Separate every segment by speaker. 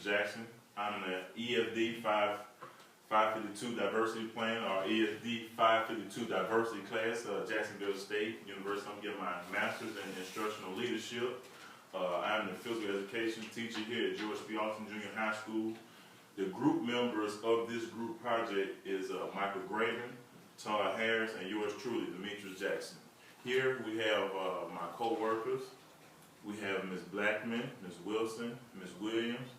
Speaker 1: Jackson. I'm in the EFD 552 Diversity Plan, or EFD 552 Diversity class, Jacksonville State University. I'm getting my master's in instructional leadership. I'm the physical education teacher here at George P. Austin Junior High School. The group members of this group project is Michael Graven, Todd Harris, and yours truly, Demetrice Jackson. Here we have my co-workers. We have Ms. Blackman, Ms. Wilson, Ms. Williams,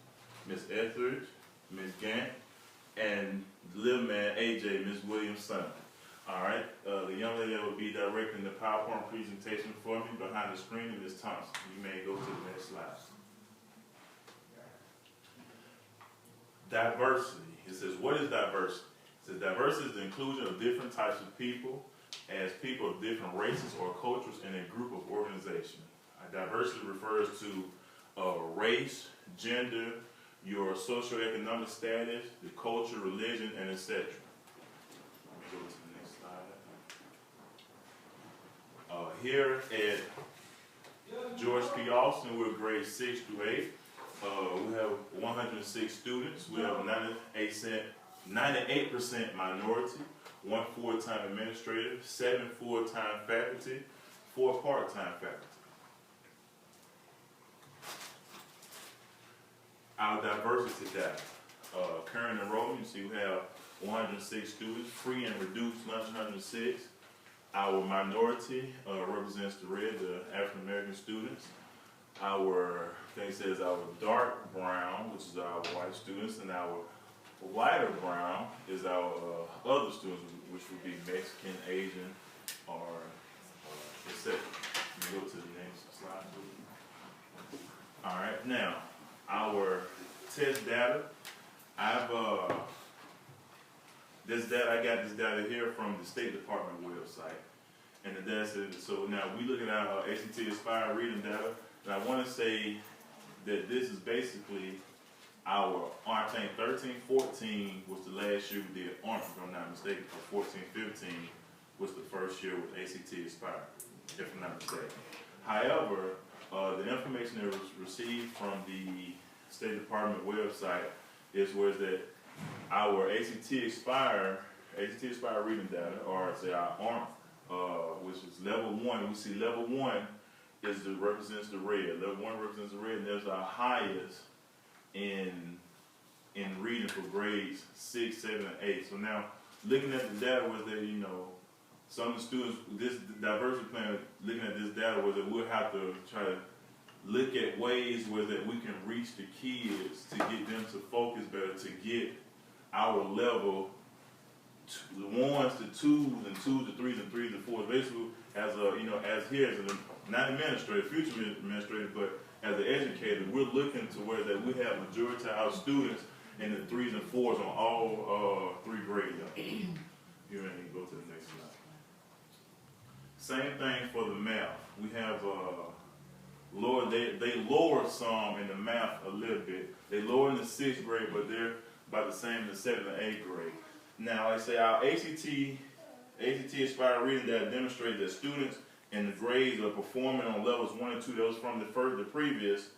Speaker 1: Ms. Etheridge, Ms. Gant, and the little man, AJ, Ms. Williams' son. All right, the young lady that will be directing the PowerPoint presentation for me behind the screen is Ms. Thompson. You may go to the next slide. Diversity. It says, what is diversity? It says diversity is the inclusion of different types of people as people of different races or cultures in a group of organization. Diversity refers to race, gender, your socioeconomic status, the culture, religion, and etc. Let me go to the next slide. Here at George P. Austin, we're grades 6 through 8. We have 106 students. We have 98% minority, 1 full-time administrator, 7 full-time faculty, 4 part-time faculty. Our diversity data. Current enrollment, you see we have 106 students, free and reduced lunch 106. Our minority represents the red, the African American students. Our thing says our dark brown, which is our white students, and our lighter brown is our other students, which would be Mexican, Asian, or etc. Go to the next slide, please. All right, now our test data. I got this data here from the State Department website, and the data says, so now we look at our ACT Aspire reading data, and I want to say that this is basically our, I think 13-14 was the last year we did ARM, if I'm not mistaken, or 14-15 was the first year with ACT Aspire, if I'm not mistaken. However, the information that was received from the State Department website is that our ACT Aspire reading data, or say our ARM, which is level 1. We see level 1 represents the red. Level 1 represents the red, and there's our highest in reading for grades 6, 7, and 8. So now, looking at the data was that, some of the students, this diversity plan, looking at this data was that we'll have to try to look at ways where that we can reach the kids to get them to focus better, to get our level, the 1s to 2s, and 2s to 3s, and 3s to 4s. Basically, as here as not administrator, future administrator, but as an educator, we're looking to where that we have majority of our students in the 3s and 4s on all 3 grades. You ready to go to the next slide? Same thing for the math. We have they lower some in the math a little bit. They lower in the 6th grade, but they're about the same in the 7th and 8th grade. Now, I say our ACT Aspire reading data demonstrates that students in the grades are performing on levels 1 and 2. That was from the previous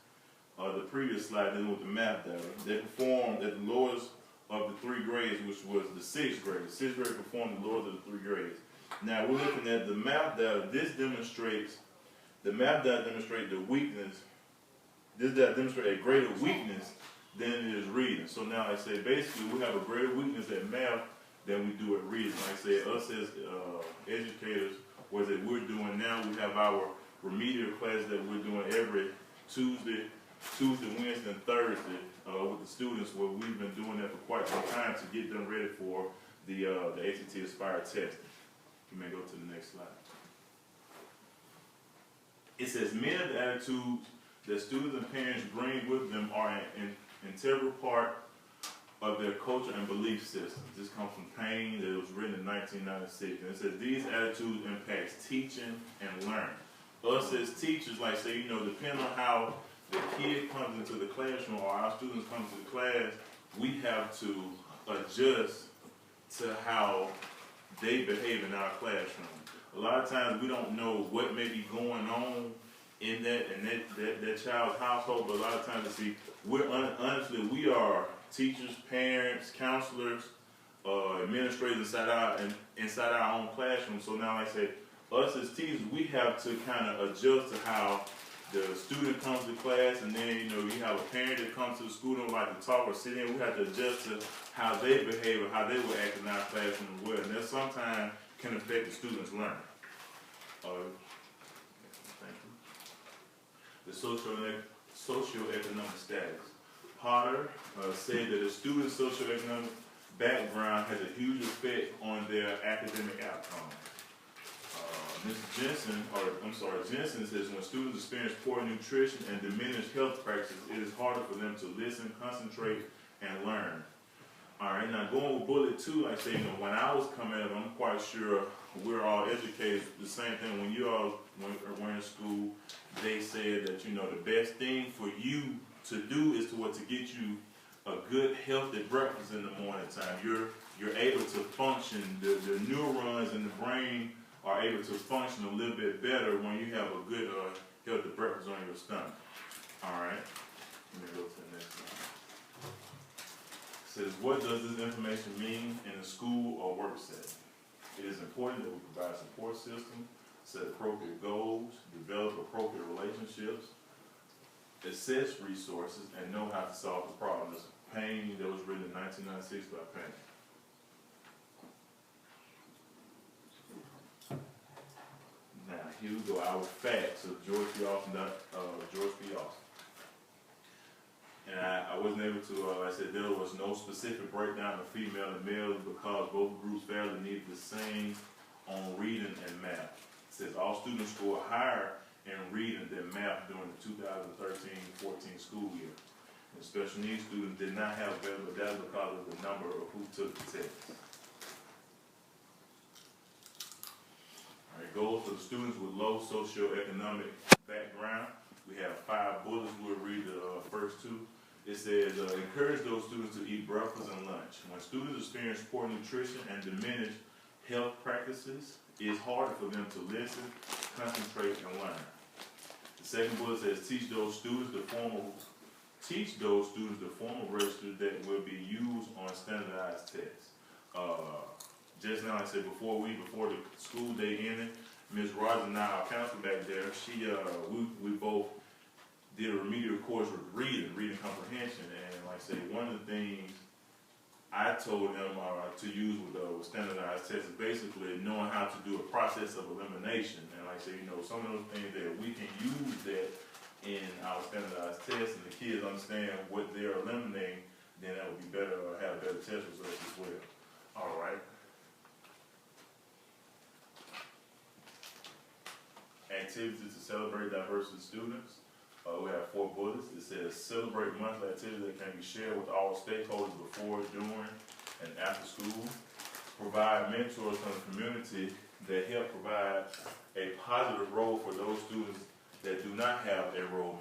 Speaker 1: slide dealing with the math data. They performed at the lowest of the 3 grades, which was the 6th grade. The 6th grade performed the lowest of the 3 grades. Now we're looking at the math data. The math data demonstrates the weakness. This data demonstrates a greater weakness than it is reading. So now I say basically we have a greater weakness at math than we do at reading. Like I say, us as educators, what that we're doing now, we have our remedial class that we're doing every Tuesday, Wednesday, and Thursday with the students, where we've been doing that for quite some time to get them ready for the ACT Aspire test. You may go to the next slide. It says many of the attitudes that students and parents bring with them are an integral part of their culture and belief systems. This comes from Payne, that was written in 1996. And it says these attitudes impact teaching and learning. Us as teachers, like say, depending on how the kid comes into the classroom or our students come to the class, we have to adjust to how they behave in our classroom. A lot of times we don't know what may be going on in that child's household. But a lot of times, see, honestly, we are teachers, parents, counselors, administrators inside our own classroom. So now, like I say, us as teachers, we have to kind of adjust to how the student comes to class, and then you have a parent that comes to the school and like to talk or sit in. We have to adjust to how they behave or how they will act in our classroom as well, and that sometimes can affect the students' learning. Thank you. The socioeconomic status. Potter said that a student's socioeconomic background has a huge effect on their academic outcomes. Jensen says when students experience poor nutrition and diminished health practices, it is harder for them to listen, concentrate, and learn. All right, now going with bullet 2, I say, when I was coming up, I'm quite sure we're all educated the same thing. When you all were in school, they said that, the best thing for you to do is to get you a good, healthy breakfast in the morning time. You're able to function. The neurons in the brain are able to function a little bit better when you have a good, healthy breakfast on your stomach. All right, let me go to the next one. It says, what does this information mean in a school or work setting? It is important that we provide support systems, set appropriate goals, develop appropriate relationships, assess resources, and know how to solve the problem. This is Payne, that was written in 1996 by Payne. Now, here we go, our facts of George B. Austin. And I wasn't able to, like I said, there was no specific breakdown of female and male because both groups fairly needed the same on reading and math. It says all students scored higher in reading than math during the 2013-14 school year. And special needs students did not have available data because of the number of who took the test. All right, goals for the students with low socioeconomic background. We have 5 bullets. We'll read the first 2. It says, encourage those students to eat breakfast and lunch. When students experience poor nutrition and diminished health practices, it's harder for them to listen, concentrate, and learn. The second bullet says, teach those students the form of register that will be used on standardized tests. Just now, I said before the school day ended, Ms. Rogers and I, our counselor back there, we both did a remedial course with reading comprehension, and like I say, one of the things I told them to use with standardized tests is basically knowing how to do a process of elimination. And like I say, some of those things that we can use that in our standardized tests, and the kids understand what they're eliminating, then that would be better, or have better test results as well. All right. Activities to celebrate diversity students. We have 4 bullets. It says celebrate monthly activities that can be shared with all stakeholders before, during, and after school. Provide mentors from the community that help provide a positive role for those students that do not have a role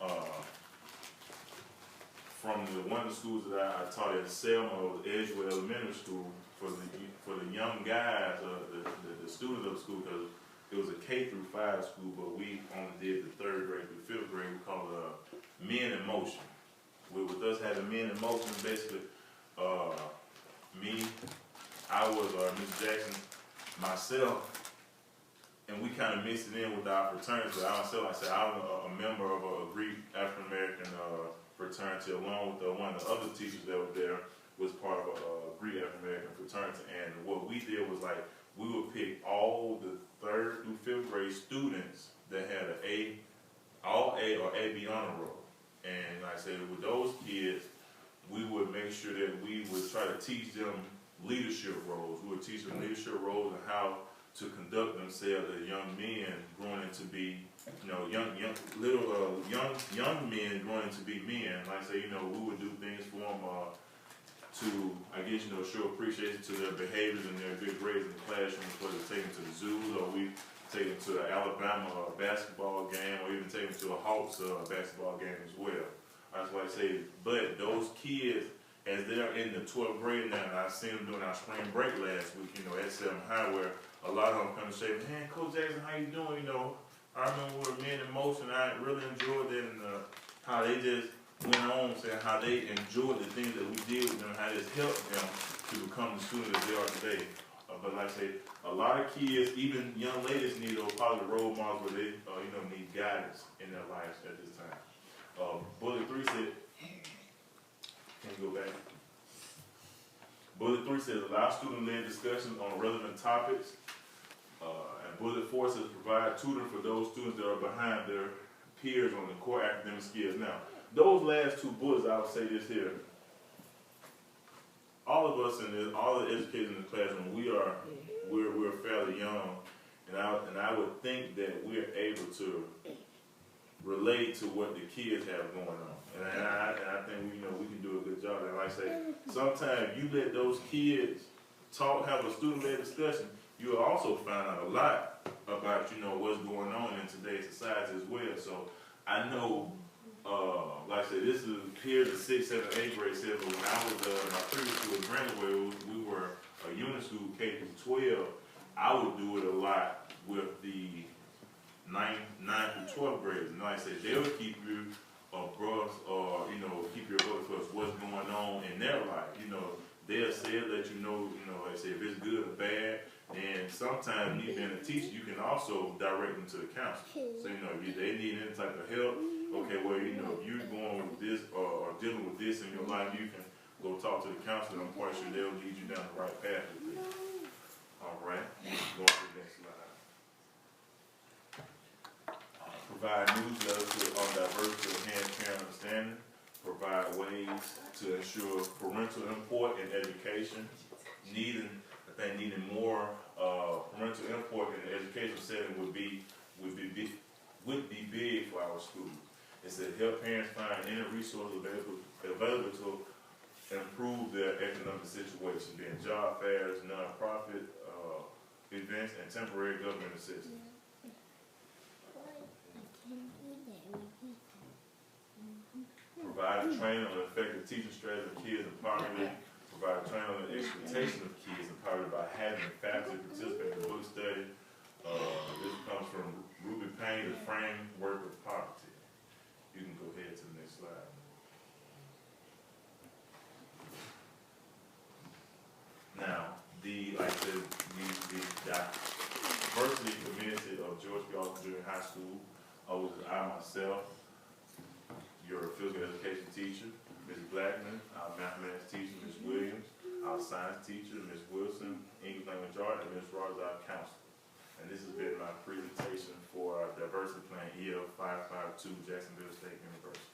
Speaker 1: model. From one of the schools that I taught at Selma, or Edgewood Elementary School, for the young guys, the students of the school, because it was a K through 5 school, but we only did the 3rd grade through 5th grade. We call it Men in Motion. With us having Men in Motion, basically, I was Mr. Jackson, myself, and we kind of mixed it in with our fraternity. I I'm a member of a Greek African American fraternity, along with one of the other teachers that were there was part of a Greek African American fraternity. And what we did was we would pick all the 3rd through 5th grade students that had all A or AB honor roll. And like I said, with those kids, we would make sure that we would try to teach them leadership roles. We would teach them leadership roles and how to conduct themselves as young men growing into be, young men growing into be men. Like I say, we would do things for them to, show appreciation to their behaviors and their good grades in the classroom, whether take them to the zoo, or we take them to the Alabama basketball game, or even take them to a Hawks basketball game as well. That's why I say, but those kids, as they're in the 12th grade now, and I seen them during our spring break last week, at Selma High, where a lot of them come and say, man, Coach Jackson, how you doing? I remember with Men in Motion, I really enjoyed it and how they just went on saying how they enjoyed the things that we did with them, how this helped them to become the students that they are today. But like I say, a lot of kids, even young ladies, need those positive role models where they, need guidance in their lives at this time. Bullet 3 said, can you go back? Bullet 3 says, allow student-led discussions on relevant topics. And Bullet 4 says, provide tutoring for those students that are behind their peers on the core academic skills. Now, those last two bullets, I would say this here. All of us in this, all the educators in the classroom, we're fairly young, and I would think that we're able to relate to what the kids have going on, and I think we can do a good job. And like I say, sometimes you let those kids talk, have a student-led discussion, you'll also find out a lot about what's going on in today's society as well. So I know. Like I said, this is here the 6th, 7th, 8th grade said, but when I was in my previous school in Brandywell, we were a unit school K through 12. I would do it a lot with the 9th through 12th grades. And like I said, they would keep you abreast, or keep you abreast of what's going on in their life. They'll say, let you know, like I said, if it's good or bad. And sometimes, you being a teacher, you can also direct them to the counselor. So, if they need any type of help, okay, well, if you're going with this or dealing with this in your life, you can go talk to the counselor. I'm quite sure they'll lead you down the right path with it. All right, go on to the next slide. Provide newsletters on diversity, enhance parent understanding. Provide ways to ensure parental input in education. Needing more parental input in the educational setting would be big for our schools. It said help parents find any resources available to improve their economic situation, being job fairs, nonprofit events, and temporary government assistance. Provide training on effective teaching strategies of kids and poverty. Provide training on the expectation of kids and poverty by having the faculty participate in the book study. This comes from Ruby Payne, The Framework of Poverty. You can go ahead to the next slide. Now, the diversity community of George B. Austin Junior High School, I myself, your physical education teacher, Ms. Blackman, our mathematics teacher, Ms. Williams, our science teacher, Ms. Wilson, English language art, and Ms. Rogers, our counselor. And this has been my presentation for our diversity plan EL 552 Jacksonville State University.